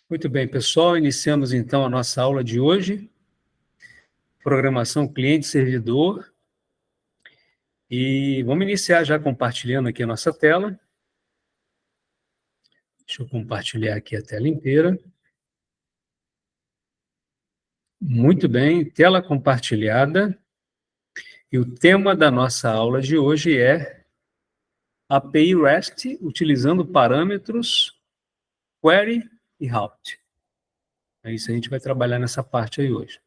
Muito bem, pessoal, iniciamos então a nossa aula de hoje, programação cliente-servidor, e vamos iniciar já compartilhando aqui a nossa tela. Deixa eu compartilhar aqui a tela inteira. Muito bem, tela compartilhada, e o tema da nossa aula de hoje é API REST utilizando parâmetros query e route. É isso, a gente vai trabalhar nessa parte aí hoje.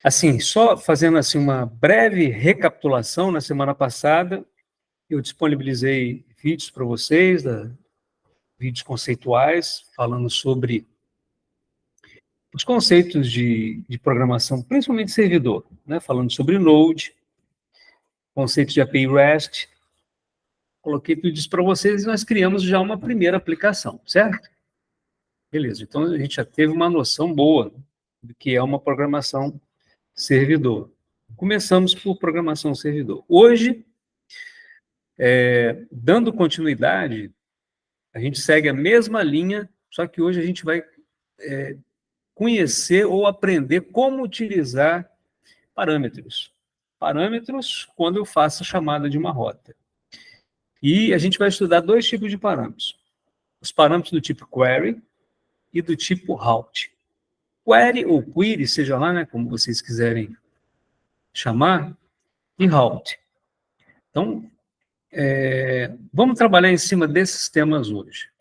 Assim, só fazendo assim uma breve recapitulação, na semana passada eu disponibilizei vídeos para vocês, vídeos conceituais, falando sobre os conceitos de programação, principalmente servidor, né? Falando sobre Node, conceitos de API REST. Coloquei tudo isso para vocês e nós criamos já uma primeira aplicação, certo? Beleza, então a gente já teve uma noção boa do que é uma programação servidor. Começamos por programação servidor. Hoje, dando continuidade, a gente segue a mesma linha, só que hoje a gente vai conhecer ou aprender como utilizar parâmetros. Parâmetros quando eu faço a chamada de uma rota. E a gente vai estudar dois tipos de parâmetros. Os parâmetros do tipo query e do tipo route. Query ou query, seja lá, né, como vocês quiserem chamar, e route. Então, vamos trabalhar em cima desses temas hoje.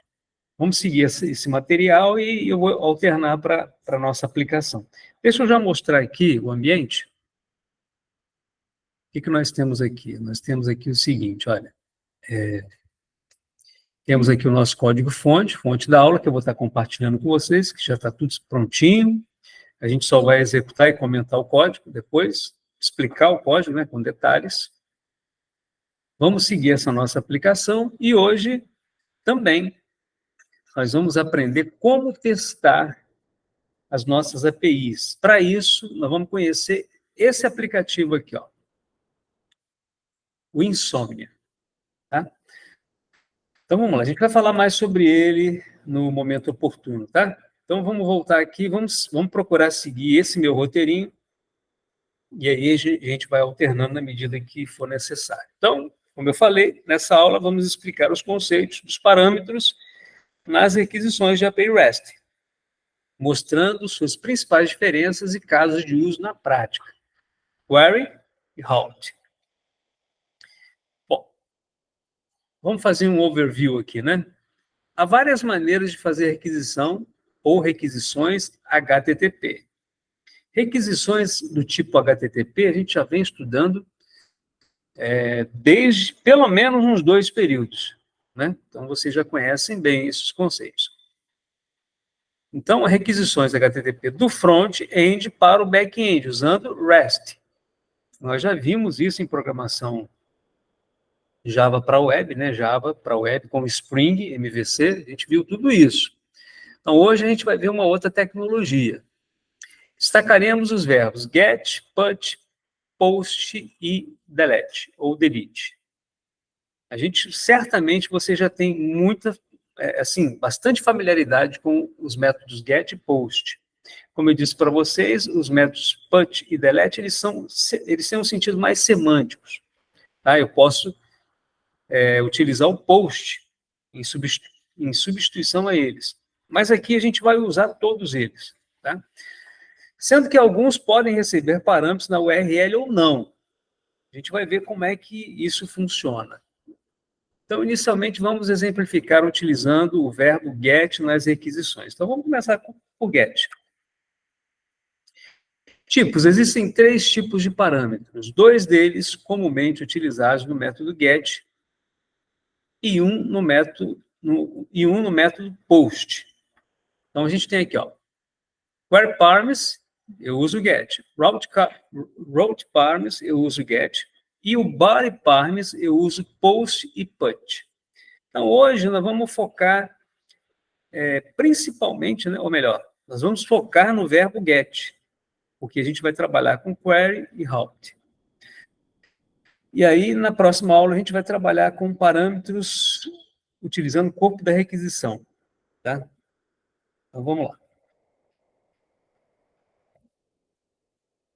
Vamos seguir esse material e eu vou alternar para a nossa aplicação. Deixa eu já mostrar aqui o ambiente. O que nós temos aqui? Nós temos aqui o seguinte, olha. Temos aqui o nosso código-fonte, fonte da aula, que eu vou estar compartilhando com vocês, que já está tudo prontinho. A gente só vai executar e comentar o código depois, explicar o código, né, com detalhes. Vamos seguir essa nossa aplicação e hoje também nós vamos aprender como testar as nossas APIs. Para isso, nós vamos conhecer esse aplicativo aqui, ó, o Insomnia. Tá? Então, vamos lá. A gente vai falar mais sobre ele no momento oportuno, tá? Então, vamos voltar aqui, vamos procurar seguir esse meu roteirinho, e aí a gente vai alternando na medida que for necessário. Então, como eu falei, nessa aula vamos explicar os conceitos dos parâmetros nas requisições de API REST, mostrando suas principais diferenças e casos de uso na prática. Query e route. Bom, vamos fazer um overview aqui, né? Há várias maneiras de fazer requisição ou requisições HTTP. Requisições do tipo HTTP a gente já vem estudando desde pelo menos uns 2 períodos, né? Então vocês já conhecem bem esses conceitos. Então, requisições HTTP do front-end para o back-end, usando REST. Nós já vimos isso em programação Java para web, né? Java para web com Spring, MVC, a gente viu tudo isso. Então, hoje a gente vai ver uma outra tecnologia. Destacaremos os verbos get, put, post e delete, ou delete. A gente, certamente, você já tem bastante familiaridade com os métodos get e post. Como eu disse para vocês, os métodos put e delete, eles têm um sentido mais semânticos. Tá? Eu posso utilizar o post em substituição a eles. Mas aqui a gente vai usar todos eles. Tá? Sendo que alguns podem receber parâmetros na URL ou não. A gente vai ver como é que isso funciona. Então, inicialmente, vamos exemplificar utilizando o verbo get nas requisições. Então, vamos começar por get. Tipos. Existem 3 tipos de parâmetros. 2 deles comumente utilizados no método get e um no método post. Então, a gente tem aqui, ó, where params, eu uso get. Route params, eu uso get. E o body params, eu uso post e put. Então, hoje nós vamos focar principalmente, né, ou melhor, nós vamos focar no verbo get, porque a gente vai trabalhar com query e route. E aí, na próxima aula, a gente vai trabalhar com parâmetros utilizando o corpo da requisição. Tá? Então, vamos lá.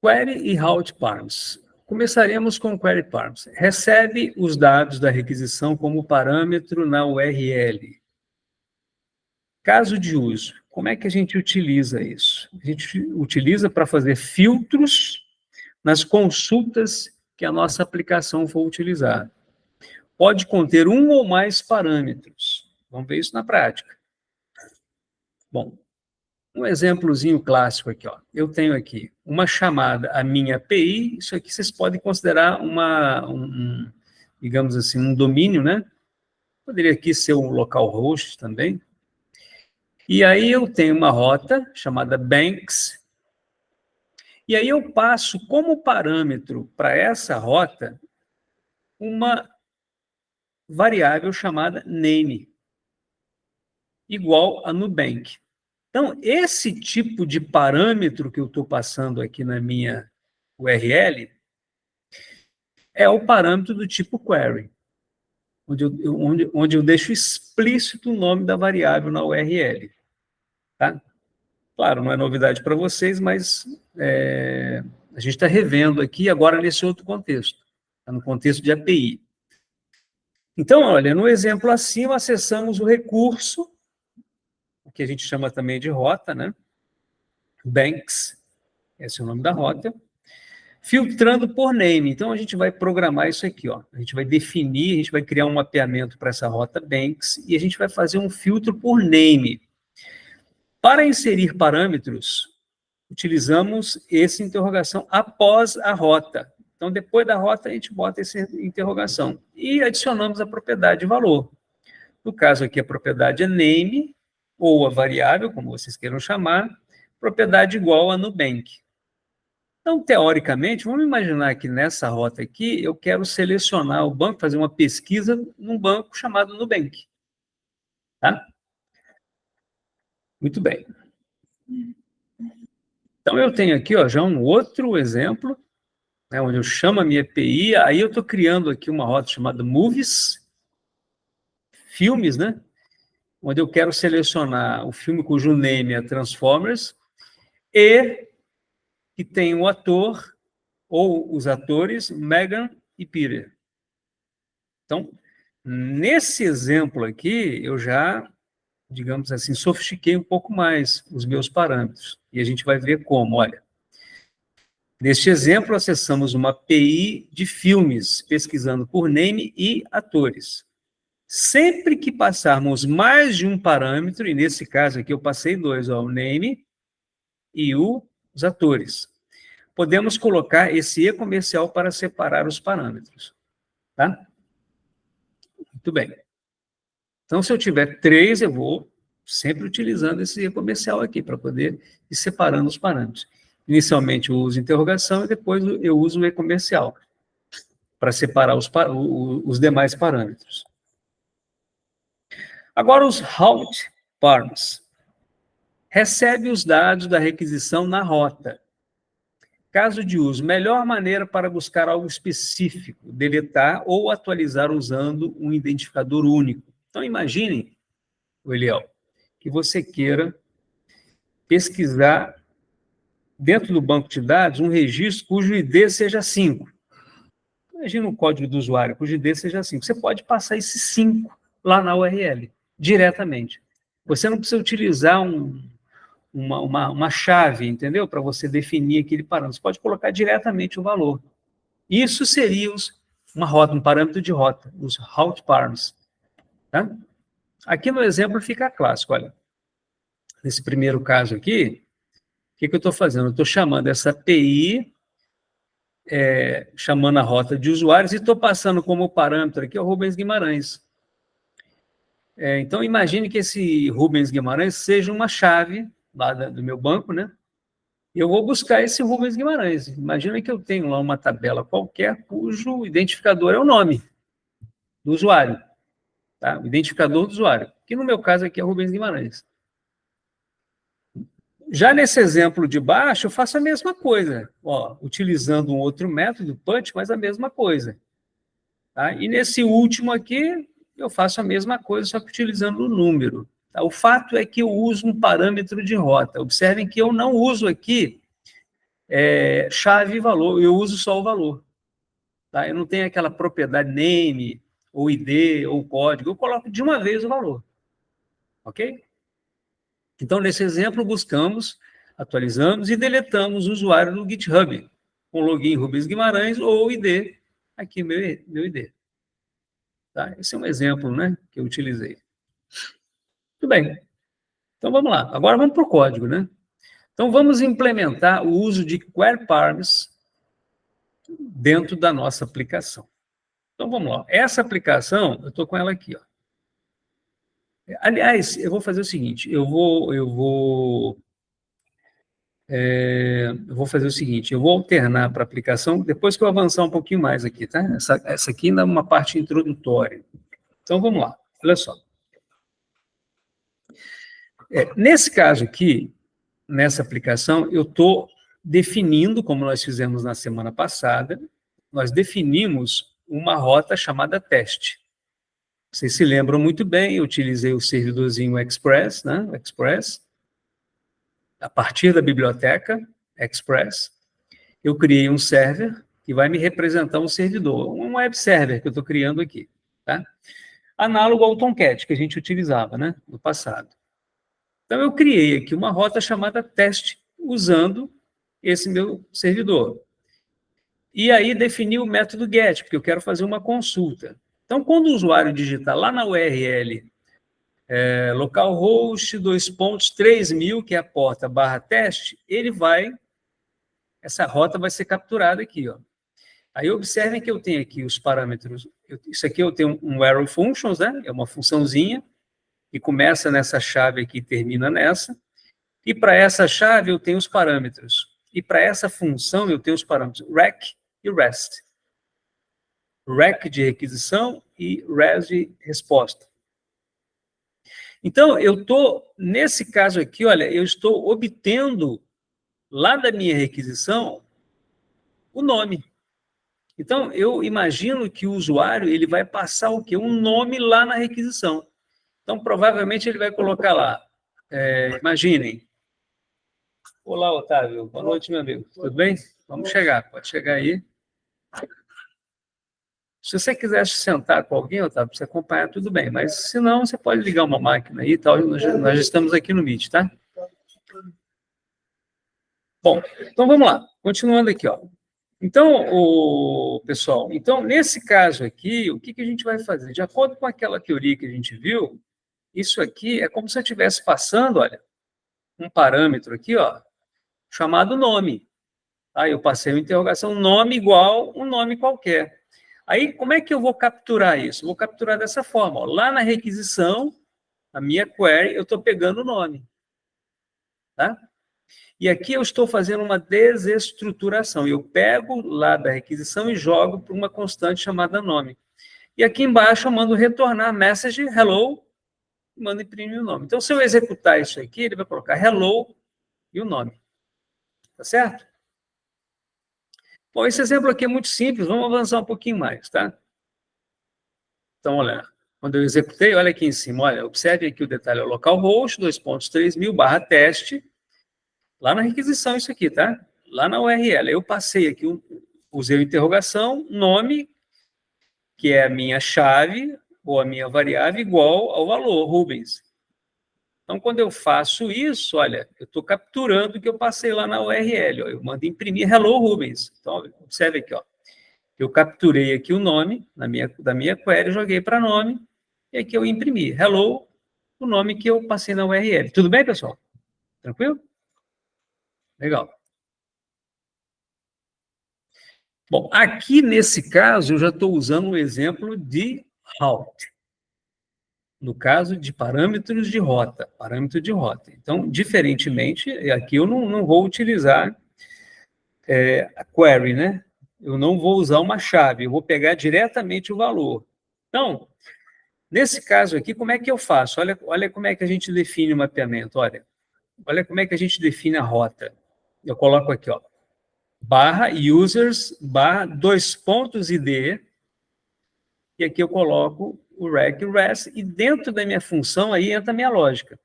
Query e Route Params. Começaremos com Query Params. Recebe os dados da requisição como parâmetro na URL. Caso de uso. Como é que a gente utiliza isso? A gente utiliza para fazer filtros nas consultas que a nossa aplicação for utilizar. Pode conter um ou mais parâmetros. Vamos ver isso na prática. Bom, um exemplozinho clássico aqui, ó. Eu tenho aqui uma chamada à minha API, isso aqui vocês podem considerar digamos assim, um domínio, né? Poderia aqui ser um localhost também. E aí eu tenho uma rota chamada Banks, e aí eu passo como parâmetro para essa rota uma variável chamada name, igual a Nubank. Então, esse tipo de parâmetro que eu estou passando aqui na minha URL é o parâmetro do tipo query, onde eu deixo explícito o nome da variável na URL. Tá? Claro, não é novidade para vocês, mas a gente está revendo aqui agora nesse outro contexto, tá? No contexto de API. Então, olha, no exemplo acima, acessamos o recurso, o que a gente chama também de rota, né? Banks, esse é o nome da rota, filtrando por name. Então, a gente vai programar isso aqui, ó. A gente vai definir, a gente vai criar um mapeamento para essa rota Banks e a gente vai fazer um filtro por name. Para inserir parâmetros, utilizamos essa interrogação após a rota. Então, depois da rota, a gente bota essa interrogação. E adicionamos a propriedade valor. No caso aqui, a propriedade é name, ou a variável, como vocês queiram chamar, propriedade igual a Nubank. Então, teoricamente, vamos imaginar que nessa rota aqui, eu quero selecionar o banco, fazer uma pesquisa num banco chamado Nubank. Tá? Muito bem. Então, eu tenho aqui ó, já um outro exemplo, né, onde eu chamo a minha API, aí eu estou criando aqui uma rota chamada Movies, filmes, né? Onde eu quero selecionar o filme cujo name é Transformers e que tem o ator ou os atores Megan e Peter. Então, nesse exemplo aqui, eu já, digamos assim, sofistiquei um pouco mais os meus parâmetros. E a gente vai ver como, olha. Neste exemplo, acessamos uma API de filmes, pesquisando por name e atores. Sempre que passarmos mais de um parâmetro, e nesse caso aqui eu passei dois, ó, o name e os atores, podemos colocar esse e-comercial para separar os parâmetros. Tá? Muito bem. Então, se eu tiver 3, eu vou sempre utilizando esse e-comercial aqui, para poder ir separando os parâmetros. Inicialmente eu uso interrogação e depois eu uso o e-comercial, para separar os demais parâmetros. Agora, os route params. Recebe os dados da requisição na rota. Caso de uso, melhor maneira para buscar algo específico, deletar ou atualizar usando um identificador único. Então, imagine, Eliel, que você queira pesquisar dentro do banco de dados um registro cujo ID seja 5. Imagina um código do usuário cujo ID seja 5. Você pode passar esse 5 lá na URL, diretamente. Você não precisa utilizar uma chave, entendeu? Para você definir aquele parâmetro. Você pode colocar diretamente o valor. Isso seria uma rota, um parâmetro de rota, os route params. Tá? Aqui no exemplo fica clássico, olha. Nesse primeiro caso aqui, o que eu estou fazendo? Eu estou chamando essa API, chamando a rota de usuários, e estou passando como parâmetro aqui o Rubens Guimarães. Então, imagine que esse Rubens Guimarães seja uma chave lá do meu banco, né? Eu vou buscar esse Rubens Guimarães. Imagina que eu tenho lá uma tabela qualquer cujo identificador é o nome do usuário, tá? O identificador do usuário, que no meu caso aqui é Rubens Guimarães. Já nesse exemplo de baixo, eu faço a mesma coisa, ó, utilizando um outro método, punch, mas a mesma coisa. Tá? E nesse último aqui, eu faço a mesma coisa, só que utilizando o número. Tá? O fato é que eu uso um parâmetro de rota. Observem que eu não uso aqui chave e valor, eu uso só o valor. Tá? Eu não tenho aquela propriedade name, ou ID, ou código, eu coloco de uma vez o valor. Ok? Então, nesse exemplo, buscamos, atualizamos e deletamos o usuário do GitHub, com login Rubens Guimarães ou ID, aqui meu ID. Tá? Esse é um exemplo, né, que eu utilizei. Tudo bem. Então, vamos lá. Agora vamos para o código, né? Então, vamos implementar o uso de query params dentro da nossa aplicação. Então, vamos lá. Essa aplicação, eu estou com ela aqui, ó. Aliás, eu vou fazer o seguinte, eu vou fazer o seguinte, eu vou alternar para a aplicação depois que eu avançar um pouquinho mais aqui, tá? Essa aqui ainda é uma parte introdutória. Então, vamos lá. Olha só. Nesse caso aqui, nessa aplicação, eu estou definindo, como nós fizemos na semana passada, nós definimos uma rota chamada teste. Vocês se lembram muito bem, eu utilizei o servidorzinho Express, né? Express, a partir da biblioteca Express, eu criei um server que vai me representar um servidor, um web server que eu estou criando aqui, tá? Análogo ao Tomcat que a gente utilizava, né, no passado. Então, eu criei aqui uma rota chamada teste, usando esse meu servidor. E aí, defini o método GET, porque eu quero fazer uma consulta. Então, quando o usuário digitar lá na URL localhost 2.3000, que é a porta /teste, essa rota vai ser capturada aqui, ó. Aí observem que eu tenho aqui os parâmetros, isso aqui eu tenho um arrow functions, né? É uma funçãozinha, que começa nessa chave aqui e termina nessa, e para essa chave eu tenho os parâmetros, e para essa função eu tenho os parâmetros rec e rest. Rec de requisição e rest de resposta. Então, eu estou, nesse caso aqui, olha, eu estou obtendo lá da minha requisição o nome. Então, eu imagino que o usuário ele vai passar o quê? Um nome lá na requisição. Então, provavelmente, ele vai colocar lá, imaginem. Olá, Otávio. Boa noite, meu amigo. Tudo bem? Vamos chegar, pode chegar aí. Se você quiser se sentar com alguém, Otávio, para você acompanhar, tudo bem. Mas, se não, você pode ligar uma máquina aí e tal. Nós já estamos aqui no Meet, tá? Bom, então vamos lá. Continuando aqui, ó. Então, pessoal, nesse caso aqui, o que a gente vai fazer? De acordo com aquela teoria que a gente viu, isso aqui é como se eu estivesse passando, olha, um parâmetro aqui, ó, chamado nome. Aí eu passei uma interrogação, nome igual um nome qualquer. Aí, como é que eu vou capturar isso? Eu vou capturar dessa forma, ó. Lá na requisição, a minha query, eu estou pegando o nome. Tá? E aqui eu estou fazendo uma desestruturação. Eu pego lá da requisição e jogo para uma constante chamada nome. E aqui embaixo eu mando retornar message hello e mando imprimir o nome. Então, se eu executar isso aqui, ele vai colocar hello e o nome. Tá certo? Bom, esse exemplo aqui é muito simples. Vamos avançar um pouquinho mais, tá? Então, olha, quando eu executei, olha aqui em cima, olha, observe aqui o detalhe, é localhost 2.3000 /teste, lá na requisição isso aqui, tá? Lá na URL. Eu passei aqui, usei a interrogação, nome, que é a minha chave, ou a minha variável, igual ao valor, Rubens. Então, quando eu faço isso, olha, eu estou capturando o que eu passei lá na URL. Ó, eu mando imprimir hello, Rubens. Então, observe aqui, ó. Eu capturei aqui o nome da minha query, joguei para nome, e aqui eu imprimi hello, o nome que eu passei na URL. Tudo bem, pessoal? Tranquilo? Legal. Bom, aqui nesse caso, eu já estou usando um exemplo de route. No caso de parâmetros de rota, parâmetro de rota. Então, diferentemente, aqui eu não vou utilizar a query, né? Eu não vou usar uma chave, eu vou pegar diretamente o valor. Então, nesse caso aqui, como é que eu faço? Olha como é que a gente define o mapeamento, olha como é que a gente define a rota. Eu coloco aqui, ó, /users /2.id, e aqui eu coloco o rec e o res, e dentro da minha função aí entra a minha lógica.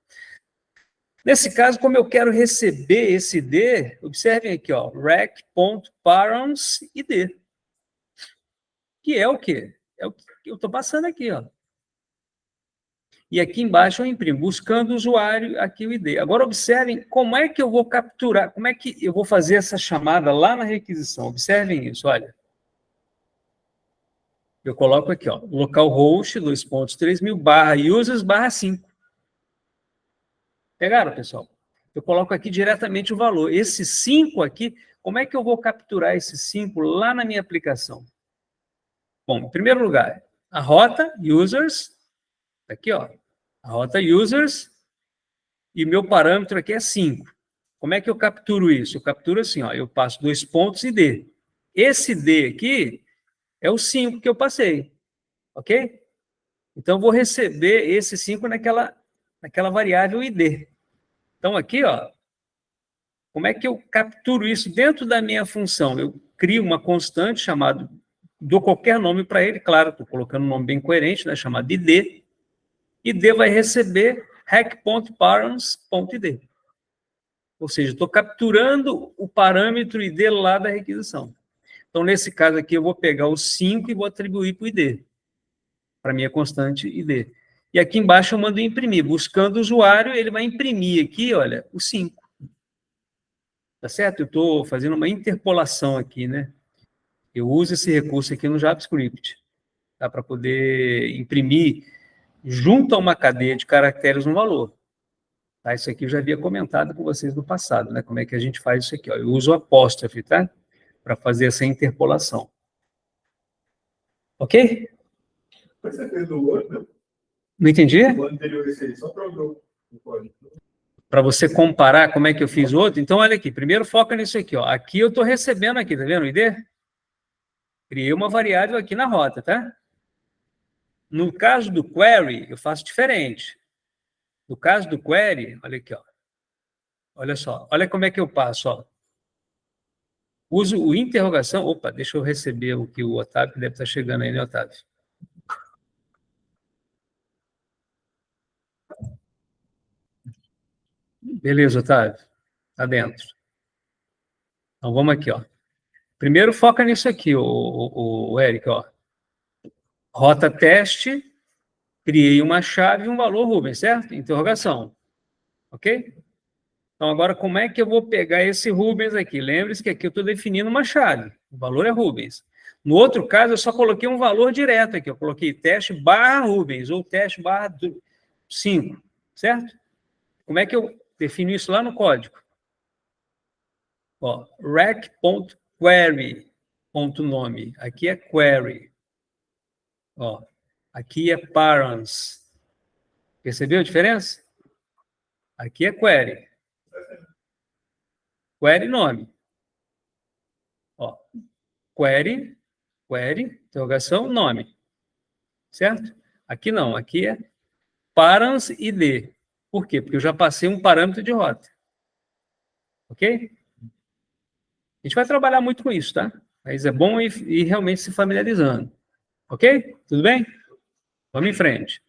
Nesse caso, como eu quero receber esse ID, observem aqui, ó, rec.params.id, que é o quê? É o que eu estou passando aqui, ó. E aqui embaixo eu imprimo, buscando o usuário, aqui o ID. Agora, observem como é que eu vou capturar, como é que eu vou fazer essa chamada lá na requisição. Observem isso, olha. Eu coloco aqui, ó, localhost, 2.3000, /users, /5. Pegaram, pessoal? Eu coloco aqui diretamente o valor. Esse 5 aqui, como é que eu vou capturar esse 5 lá na minha aplicação? Bom, em primeiro lugar, a rota, users, aqui, ó, a rota users, e meu parâmetro aqui é 5. Como é que eu capturo isso? Eu capturo assim, ó, eu passo 2 pontos e D. Esse D aqui é o 5 que eu passei, ok? Então, eu vou receber esse 5 naquela variável ID. Então, aqui, ó, como é que eu capturo isso dentro da minha função? Eu crio uma constante chamada, dou qualquer nome para ele, claro, estou colocando um nome bem coerente, né, chamado ID, e D vai receber rec.params.id. Ou seja, estou capturando o parâmetro ID lá da requisição. Então, nesse caso aqui, eu vou pegar o 5 e vou atribuir para o ID, para a minha constante ID. E aqui embaixo eu mando imprimir. Buscando o usuário, ele vai imprimir aqui, olha, o 5. Tá certo? Eu estou fazendo uma interpolação aqui, né? Eu uso esse recurso aqui no JavaScript, tá? Para poder imprimir junto a uma cadeia de caracteres um valor. Tá? Isso aqui eu já havia comentado com vocês no passado, né? Como é que a gente faz isso aqui? Ó? Eu uso o apóstrofe, tá? Para fazer essa interpolação. Ok? Você fez do Word, né? Não entendi? O anterior, esse aí, só para o código. Para você comparar como é que eu fiz o outro. Então, olha aqui. Primeiro, foca nisso aqui. Ó. Aqui eu estou recebendo aqui, tá vendo o ID? Criei uma variável aqui na rota, tá? No caso do query, eu faço diferente. No caso do query, olha aqui, ó. Olha só. Olha como é que eu passo, ó. Uso o interrogação. Opa, deixa eu receber o que o Otávio deve estar chegando aí, né, Otávio? Beleza, Otávio. Tá dentro. Então, vamos aqui, ó. Primeiro, foca nisso aqui, o Eric, ó. Rota teste, criei uma chave e um valor Rubens, certo? Interrogação. Ok? Então, agora, como é que eu vou pegar esse Rubens aqui? Lembre-se que aqui eu estou definindo uma chave. O valor é Rubens. No outro caso, eu só coloquei um valor direto aqui. Eu coloquei teste barra Rubens ou teste barra 5, certo? Como é que eu defino isso lá no código? Ó, rec.query.nome. Aqui é query. Ó, aqui é params. Percebeu a diferença? Aqui é query. Query nome. Ó, query, interrogação, nome. Certo? Aqui não, aqui é params ID. Por quê? Porque eu já passei um parâmetro de rota. Ok? A gente vai trabalhar muito com isso, tá? Mas é bom ir realmente se familiarizando. Ok? Tudo bem? Vamos em frente.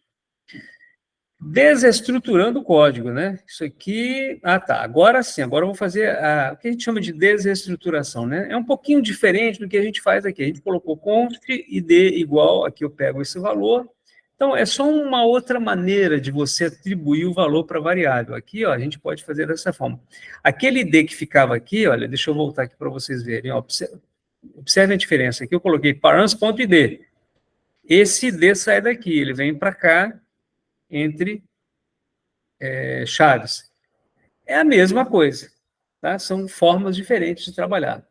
Desestruturando o código, né? Isso aqui... Ah, tá. Agora sim, agora eu vou fazer o que a gente chama de desestruturação, né? É um pouquinho diferente do que a gente faz aqui. A gente colocou const id igual, aqui eu pego esse valor. Então, é só uma outra maneira de você atribuir o valor para a variável. Aqui, ó, a gente pode fazer dessa forma. Aquele id que ficava aqui, olha, deixa eu voltar aqui para vocês verem. Ó, observe a diferença. Aqui eu coloquei params.id. Esse id sai daqui, ele vem para cá, entre chaves. É a mesma coisa, tá? São formas diferentes de trabalhar.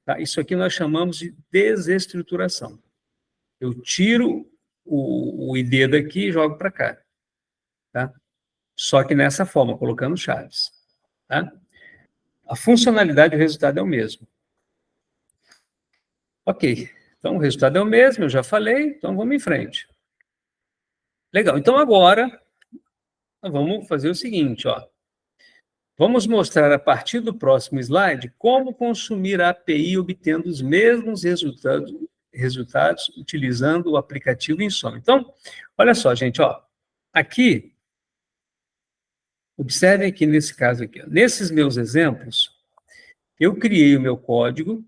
Tá? Isso aqui nós chamamos de desestruturação. Eu tiro o ID daqui e jogo para cá. Tá? Só que nessa forma, colocando chaves. Tá? A funcionalidade e o resultado é o mesmo. Ok, então o resultado é o mesmo, eu já falei, então vamos em frente. Legal, então agora vamos fazer o seguinte, ó. Vamos mostrar a partir do próximo slide como consumir a API obtendo os mesmos resultados utilizando o aplicativo Insônia. Então, olha só, gente, ó, aqui, observem aqui nesse caso aqui, ó, nesses meus exemplos, eu criei o meu código,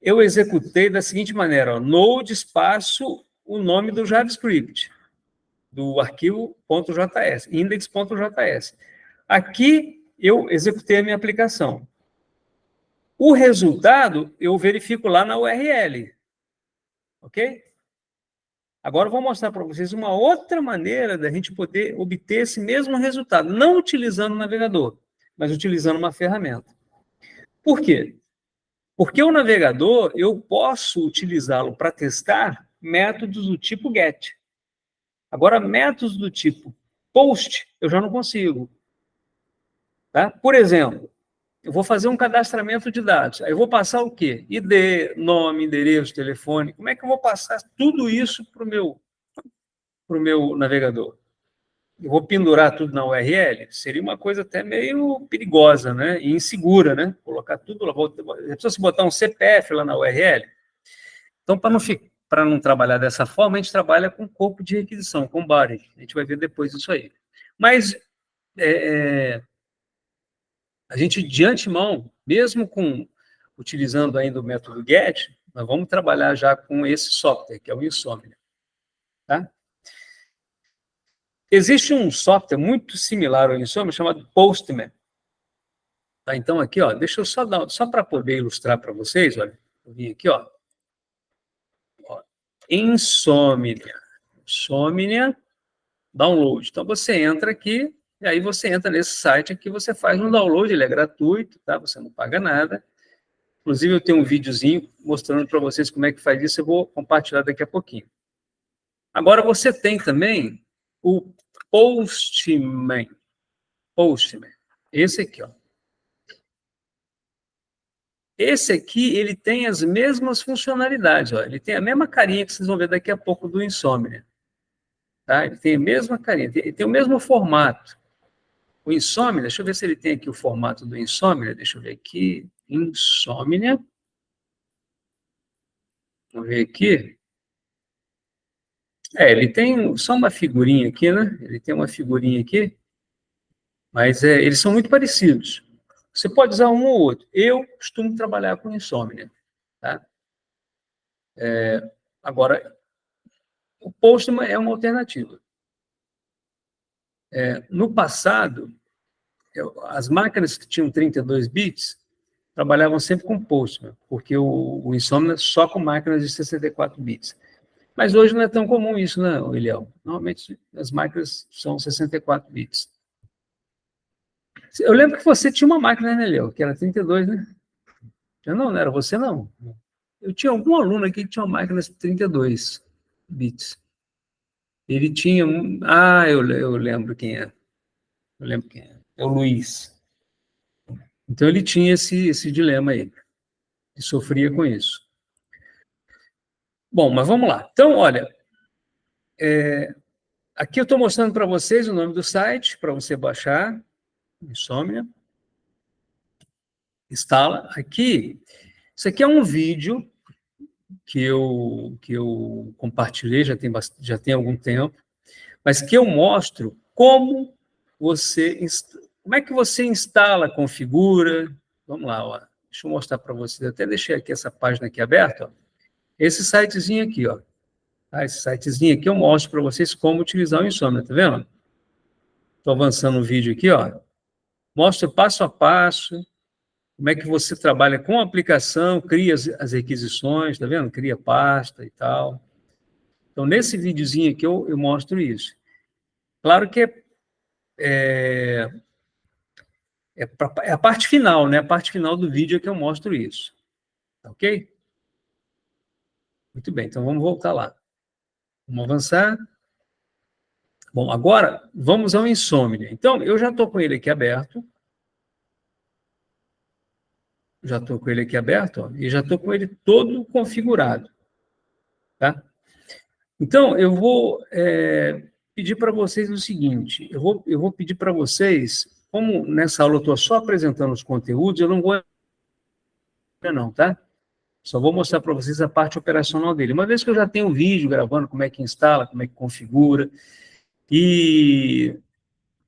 eu executei da seguinte maneira, ó, node espaço o nome do JavaScript, do arquivo .js, index.js. Aqui eu executei a minha aplicação. O resultado eu verifico lá na URL, ok? Agora eu vou mostrar para vocês uma outra maneira da gente poder obter esse mesmo resultado, não utilizando o navegador, mas utilizando uma ferramenta. Por quê? Porque o navegador, eu posso utilizá-lo para testar métodos do tipo GET. Agora, métodos do tipo POST, eu já não consigo. Tá? Por exemplo, eu vou fazer um cadastramento de dados. Aí eu vou passar o quê? ID, nome, endereço, telefone. Como é que eu vou passar tudo isso para o meu navegador? Eu vou pendurar tudo na URL? Seria uma coisa até meio perigosa, né? E insegura, né? Colocar tudo lá. Se você botar um CPF lá na URL. Então, para não trabalhar dessa forma, a gente trabalha com corpo de requisição, com body. A gente vai ver depois isso aí. Mas a gente, de antemão, mesmo utilizando ainda o método GET, nós vamos trabalhar já com esse software, que é o Insomnia. Tá? Existe um software muito similar ao Insomnia, chamado Postman. Tá? Então, aqui, ó, deixa eu só para poder ilustrar para vocês, olha, eu vim aqui, ó, Insomnia download. Então, você entra aqui, e aí você entra nesse site aqui, você faz um download, ele é gratuito, tá? Você não paga nada. Inclusive, eu tenho um videozinho mostrando para vocês como é que faz isso, eu vou compartilhar daqui a pouquinho. Agora, você tem também o Postman. Esse aqui, ó. Esse aqui, ele tem as mesmas funcionalidades, ó. Ele tem a mesma carinha que vocês vão ver daqui a pouco do Insomnia. Tá? Ele tem a mesma carinha, ele tem o mesmo formato. O Insomnia, deixa eu ver se ele tem aqui o formato do Insomnia, deixa eu ver aqui, Insomnia. Vamos ver aqui. Ele tem só uma figurinha aqui, né? Ele tem uma figurinha aqui, mas eles são muito parecidos. Você pode usar um ou outro. Eu costumo trabalhar com Insomnia, tá? Agora, o Postman é uma alternativa. No passado, as máquinas que tinham 32 bits trabalhavam sempre com Postman, porque o Insomnia só com máquinas de 64 bits. Mas hoje não é tão comum isso, né, Eliel? Normalmente as máquinas são 64 bits. Eu lembro que você tinha uma máquina, né, Eliel, que era 32, né? Não era você, não. Eu tinha algum aluno aqui que tinha uma máquina de 32 bits. Ele tinha... eu lembro quem é. Eu lembro quem é. É o Luiz. Então, ele tinha esse dilema aí. Ele sofria com isso. Bom, mas vamos lá. Então, olha, aqui eu estou mostrando para vocês o nome do site, para você baixar, Insomnia. Instala. Aqui, isso aqui é um vídeo que eu compartilhei, já tem algum tempo, mas que eu mostro como é que você instala, configura. Vamos lá, ó. Deixa eu mostrar para vocês. Até deixei aqui essa página aqui aberta, ó. Esse sitezinho aqui, ó. Tá? Esse sitezinho aqui eu mostro para vocês como utilizar o Insomnia, tá vendo? Estou avançando o vídeo aqui, ó. Mostra passo a passo como é que você trabalha com a aplicação, cria as requisições, tá vendo? Cria pasta e tal. Então, nesse videozinho aqui eu mostro isso. Claro que é a parte final, né? A parte final do vídeo é que eu mostro isso. Ok? Muito bem, então vamos voltar lá. Vamos avançar. Bom, agora vamos ao Insomnia. Então, eu já estou com ele aqui aberto. Já estou com ele aqui aberto, ó, e já estou com ele todo configurado. Tá? Então, eu vou pedir para vocês o seguinte, eu vou pedir para vocês, como nessa aula eu estou só apresentando os conteúdos, eu não vou não, tá? Só vou mostrar para vocês a parte operacional dele. Uma vez que eu já tenho o vídeo gravando como é que instala, como é que configura, e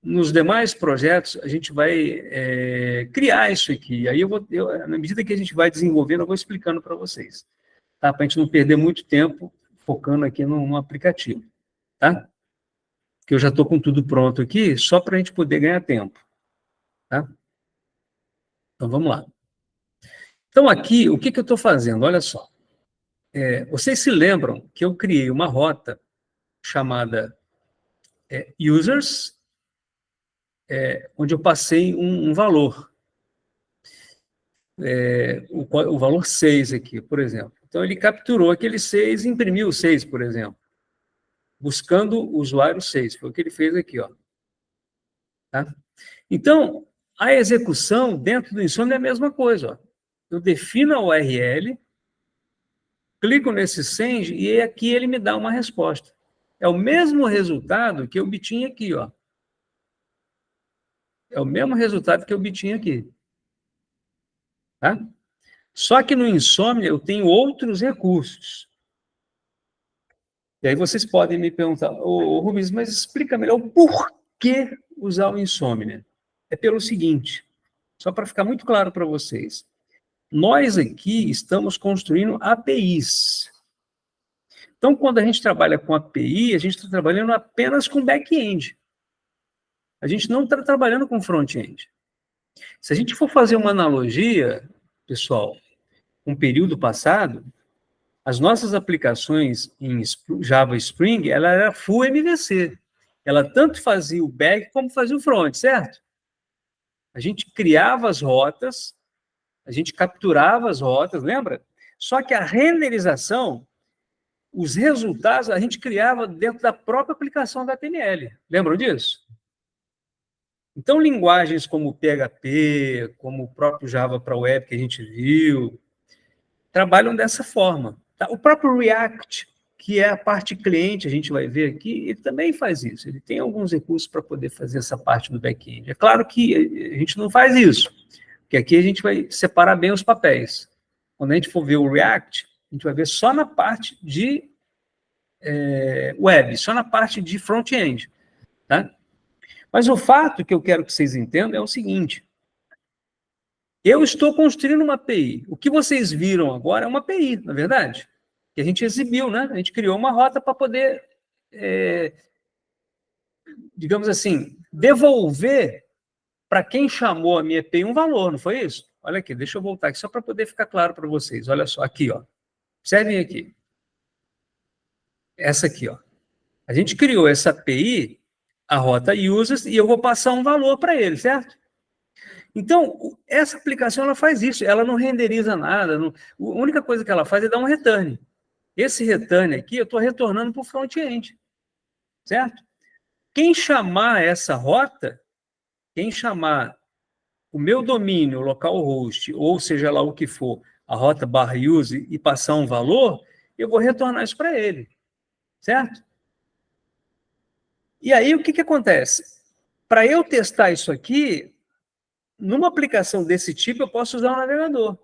nos demais projetos a gente vai criar isso aqui. Aí na medida que a gente vai desenvolvendo, eu vou explicando para vocês, tá? Para a gente não perder muito tempo focando aqui no aplicativo, tá? Que eu já estou com tudo pronto aqui, só para a gente poder ganhar tempo, tá? Então vamos lá. Então aqui, o que eu estou fazendo? Olha só. Vocês se lembram que eu criei uma rota chamada users, onde eu passei um valor, o valor 6 aqui, por exemplo. Então, ele capturou aquele 6 e imprimiu o 6, por exemplo, buscando o usuário 6. Foi o que ele fez aqui, ó. Tá? Então, a execução dentro do Insomnia é a mesma coisa. Ó. Eu defino a URL, clico nesse send e aqui ele me dá uma resposta. É o mesmo resultado que eu obtinha aqui, ó. É o mesmo resultado que eu obtinha aqui. Tá? Só que no Insomnia eu tenho outros recursos. E aí vocês podem me perguntar, Rubens, mas explica melhor o porquê usar o Insomnia. É pelo seguinte, só para ficar muito claro para vocês. Nós aqui estamos construindo APIs. Então, quando a gente trabalha com API, a gente está trabalhando apenas com back-end. A gente não está trabalhando com front-end. Se a gente for fazer uma analogia, pessoal, com o período passado, as nossas aplicações em Java Spring, ela era full MVC. Ela tanto fazia o back como fazia o front, certo? A gente criava as rotas, a gente capturava as rotas, lembra? Só que a renderização, os resultados, a gente criava dentro da própria aplicação da HTML. Lembram disso? Então, linguagens como PHP, como o próprio Java para web que a gente viu, trabalham dessa forma. Tá? O próprio React, que é a parte cliente, a gente vai ver aqui, ele também faz isso. Ele tem alguns recursos para poder fazer essa parte do back-end. É claro que a gente não faz isso, porque aqui a gente vai separar bem os papéis. Quando a gente for ver o React, a gente vai ver só na parte de web, só na parte de front-end. Tá? Mas o fato que eu quero que vocês entendam é o seguinte: eu estou construindo uma API. O que vocês viram agora é uma API, na verdade, que a gente exibiu, né? A gente criou uma rota para poder, digamos assim, devolver para quem chamou a minha API um valor, não foi isso? Olha aqui, deixa eu voltar aqui só para poder ficar claro para vocês. Olha só, aqui, ó. Observem aqui. Essa aqui, ó. A gente criou essa API, a rota users, e eu vou passar um valor para ele, certo? Então, essa aplicação ela faz isso, ela não renderiza nada, a única coisa que ela faz é dar um return. Esse return aqui, eu estou retornando para o front-end, certo? Quem chamar essa rota, quem chamar o meu domínio, localhost, ou seja lá o que for, a rota /use e passar um valor, eu vou retornar isso para ele, certo? E aí, o que acontece? Para eu testar isso aqui, numa aplicação desse tipo, eu posso usar um navegador.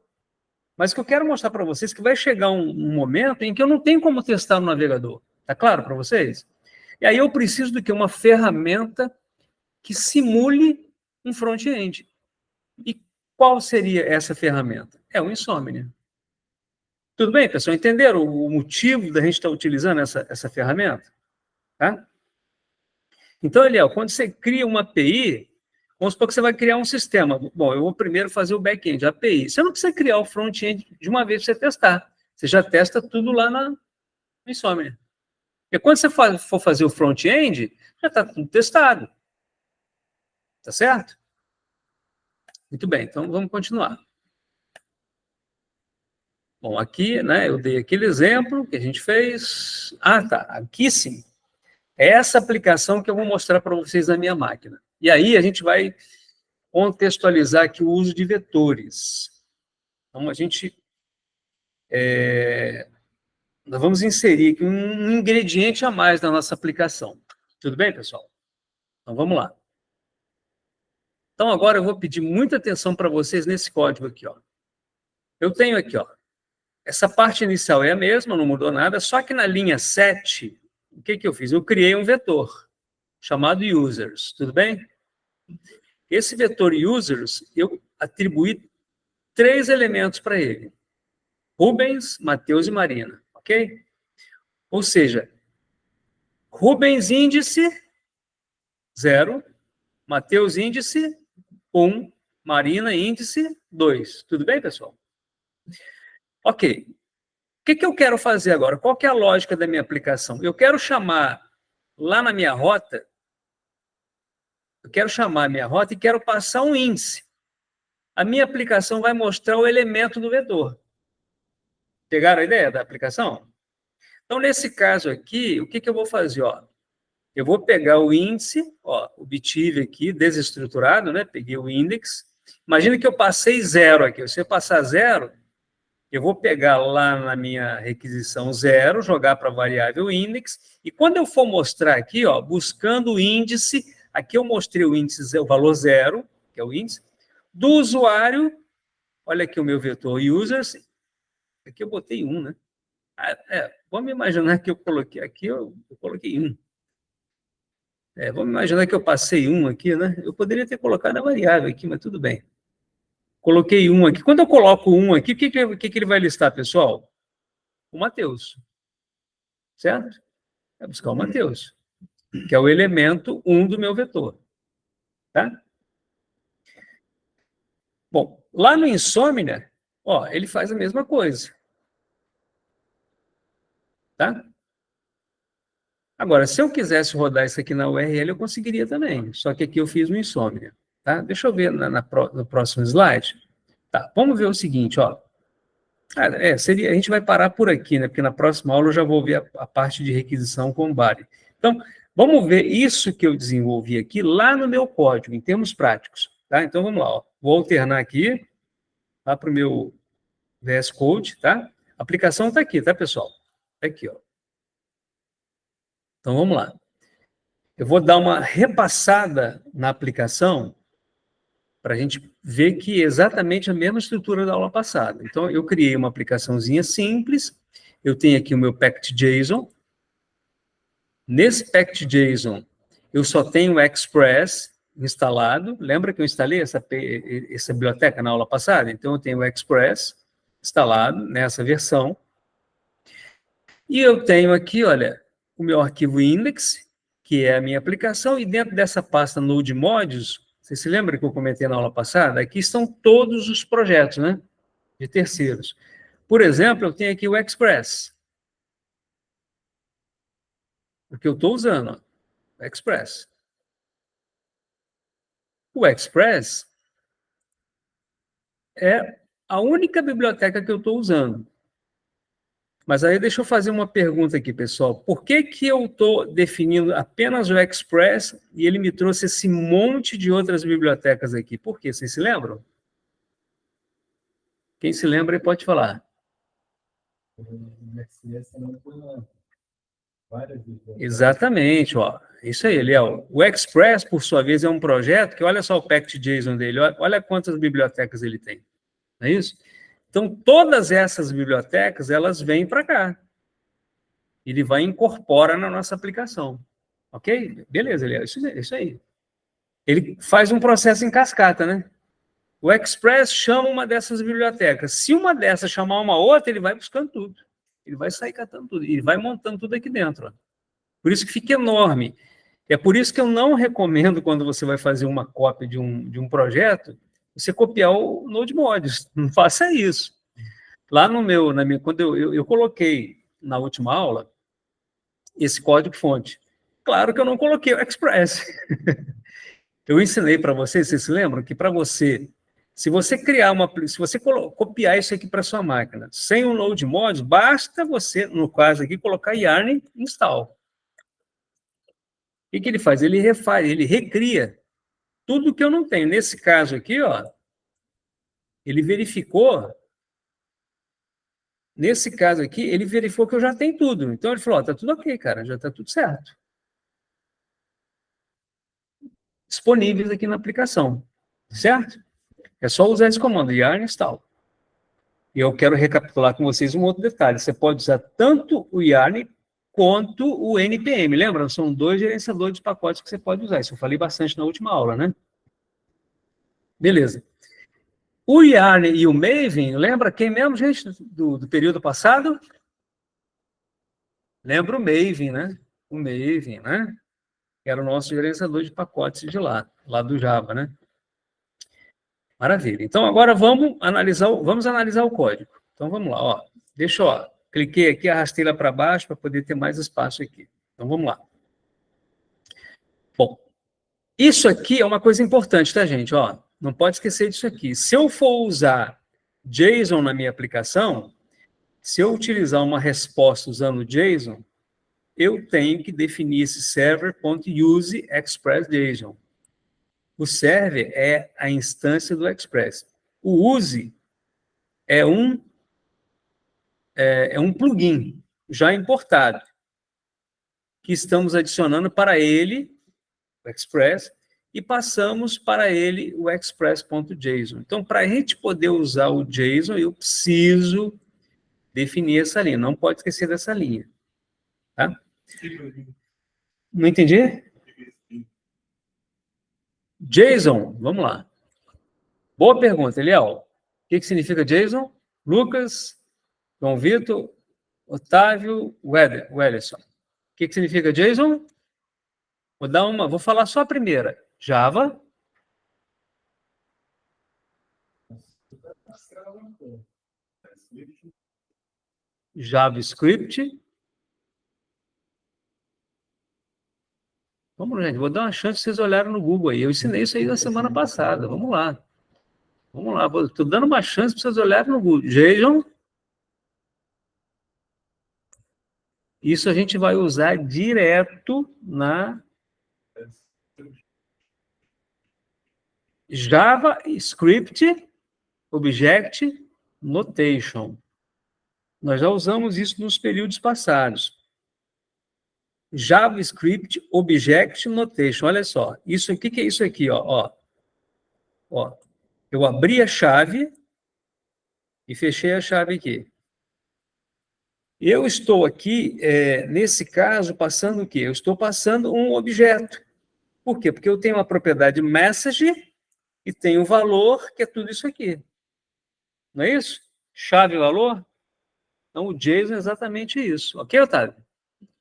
Mas o que eu quero mostrar para vocês é que vai chegar um momento em que eu não tenho como testar no navegador. Está claro para vocês? E aí eu preciso do que? Uma ferramenta que simule um front-end. E qual seria essa ferramenta? É o Insomnia. Tudo bem, pessoal? Entenderam o motivo da gente estar utilizando essa ferramenta? Tá? Então, Eliel, quando você cria uma API, vamos supor que você vai criar um sistema. Bom, eu vou primeiro fazer o back-end, a API. Você não precisa criar o front-end de uma vez para você testar. Você já testa tudo lá no Insomnia. E quando você for fazer o front-end, já está tudo testado. Tá certo? Muito bem, então vamos continuar. Bom, aqui, né, eu dei aquele exemplo que a gente fez. Ah, tá, aqui sim. É essa aplicação que eu vou mostrar para vocês na minha máquina. E aí a gente vai contextualizar aqui o uso de vetores. Então, a gente... nós vamos inserir aqui um ingrediente a mais na nossa aplicação. Tudo bem, pessoal? Então, vamos lá. Então, agora eu vou pedir muita atenção para vocês nesse código aqui, ó. Eu tenho aqui, ó, Essa parte inicial é a mesma, não mudou nada, só que na linha 7, o que eu fiz? Eu criei um vetor chamado users, tudo bem? Esse vetor users, eu atribuí 3 elementos para ele. Rubens, Matheus e Marina, ok? Ou seja, Rubens índice 0, Matheus índice 1, Marina índice 2. Tudo bem, pessoal? Ok. O que eu quero fazer agora? Qual que é a lógica da minha aplicação? Eu quero chamar lá na minha rota, eu quero chamar a minha rota e quero passar um índice. A minha aplicação vai mostrar o elemento do vetor. Pegaram a ideia da aplicação? Então, nesse caso aqui, o que eu vou fazer? Ó, eu vou pegar o índice, ó, obtive aqui, desestruturado, né? Peguei o index. Imagina que eu passei 0 aqui. Se eu passar 0, eu vou pegar lá na minha requisição 0, jogar para a variável index, e quando eu for mostrar aqui, ó, buscando o índice, aqui eu mostrei o índice, o valor 0, que é o índice, do usuário, olha aqui o meu vetor users, aqui eu botei 1, né? Vamos imaginar que eu coloquei aqui, eu coloquei 1. Vamos imaginar que eu passei 1 aqui, né? Eu poderia ter colocado a variável aqui, mas tudo bem. Coloquei 1 aqui. Quando eu coloco 1 aqui, o que ele vai listar, pessoal? O Matheus. Certo? Vai buscar o Matheus, que é o elemento 1 do meu vetor. Tá? Bom, lá no Insomnia, ó, ele faz a mesma coisa. Tá? Agora, se eu quisesse rodar isso aqui na URL, eu conseguiria também. Só que aqui eu fiz no Insomnia. Tá? Deixa eu ver no próximo slide. Tá, vamos ver o seguinte, ó. A gente vai parar por aqui, né? Porque na próxima aula eu já vou ver a parte de requisição com body. Então, vamos ver isso que eu desenvolvi aqui lá no meu código, em termos práticos. Tá? Então, vamos lá. Ó. Vou alternar aqui, lá para o meu VS Code, tá? A aplicação está aqui, tá, pessoal? Tá aqui, ó. Então, vamos lá. Eu vou dar uma repassada na aplicação para a gente ver que é exatamente a mesma estrutura da aula passada. Então, eu criei uma aplicaçãozinha simples, eu tenho aqui o meu packed.json. Nesse packed.json, eu só tenho o Express instalado. Lembra que eu instalei essa biblioteca na aula passada? Então, eu tenho o Express instalado nessa versão. E eu tenho aqui, olha, o meu arquivo index, que é a minha aplicação, e dentro dessa pasta Node Modules, você se lembra que eu comentei na aula passada? Aqui estão todos os projetos, né? De terceiros. Por exemplo, eu tenho aqui o Express. O que eu estou usando, ó, o Express. O Express é a única biblioteca que eu estou usando. Mas aí deixa eu fazer uma pergunta aqui, pessoal. Por que eu estou definindo apenas o Express e ele me trouxe esse monte de outras bibliotecas aqui? Por quê? Vocês se lembram? Quem se lembra pode falar. Exatamente, ó. Isso aí, Eliel. O Express, por sua vez, é um projeto que, olha só o packed.json dele, olha quantas bibliotecas ele tem. Não é isso? Então, todas essas bibliotecas, elas vêm para cá. Ele vai e incorpora na nossa aplicação. Ok? Beleza, Eliel, isso aí. Ele faz um processo em cascata, né? O Express chama uma dessas bibliotecas. Se uma dessas chamar uma outra, ele vai buscando tudo. Ele vai sair catando tudo. Ele vai montando tudo aqui dentro. Ó. Por isso que fica enorme. É por isso que eu não recomendo, quando você vai fazer uma cópia de um projeto, você copiar o Node Modules. Não faça isso. Lá no meu, quando eu coloquei na última aula esse código-fonte. Claro que eu não coloquei o Express. Eu ensinei para vocês se lembram, que para você, se você copiar isso aqui para sua máquina, sem um Node Modules, basta você, no caso aqui, colocar yarn install. O que ele faz? Ele refaz, ele recria tudo que eu não tenho. Nesse caso aqui, ó, ele verificou, nesse caso aqui, ele verificou que eu já tenho tudo. Então ele falou, ó, tá tudo ok, cara, já tá tudo certo. Disponíveis aqui na aplicação, certo? É só usar esse comando, yarn install. E eu quero recapitular com vocês um outro detalhe. Você pode usar tanto o Yarn quanto o NPM. Lembra? São dois gerenciadores de pacotes que você pode usar. Isso eu falei bastante na última aula, né? Beleza. O Yarn e o Maven, lembra quem mesmo, gente, do período passado? Lembra o Maven, né? O Maven, né? Que era o nosso gerenciador de pacotes de lá do Java, né? Maravilha. Então, agora vamos analisar o código. Então, vamos lá. Ó. Deixa eu... Cliquei aqui, arrastei lá para baixo para poder ter mais espaço aqui. Então, vamos lá. Bom, isso aqui é uma coisa importante, tá, gente? Ó, não pode esquecer disso aqui. Se eu for usar JSON na minha aplicação, se eu utilizar uma resposta usando JSON, eu tenho que definir esse server.useExpressJSON. O server é a instância do Express. O use é um plugin já importado, que estamos adicionando para ele o Express e passamos para ele o express.json. Então, para a gente poder usar o JSON, eu preciso definir essa linha. Não pode esquecer dessa linha. Tá? Não entendi? JSON, vamos lá. Boa pergunta, Eliel. O que significa JSON? Lucas, João Vitor, Otávio, Wellerson. O que significa JSON? Vou falar só a primeira. Java. JavaScript. Vamos, gente, vou dar uma chance de vocês olharem no Google aí. Eu ensinei isso aí na semana passada. Vamos lá. Vamos lá. Estou dando uma chance para vocês olharem no Google. JSON. Isso a gente vai usar direto na JavaScript Object Notation. Nós já usamos isso nos períodos passados. JavaScript Object Notation. Olha só. Isso aqui, que é isso aqui? Ó. Eu abri a chave e fechei a chave aqui. Eu estou aqui, nesse caso, passando o quê? Eu estou passando um objeto. Por quê? Porque eu tenho uma propriedade message e tenho o valor, que é tudo isso aqui. Não é isso? Chave e valor? Então, o JSON é exatamente isso. Ok, Otávio?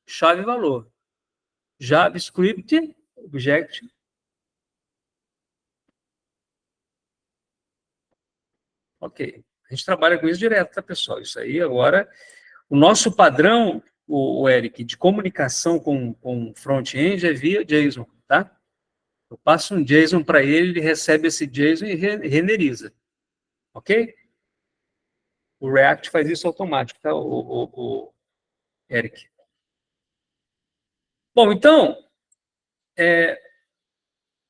Chave e valor. JavaScript, Object. Ok. A gente trabalha com isso direto, tá, pessoal? Isso aí, agora, o nosso padrão, o Eric, de comunicação com front-end é via JSON, tá? Eu passo um JSON para ele, ele recebe esse JSON e renderiza. Ok? O React faz isso automático, tá, o Eric? Bom, então,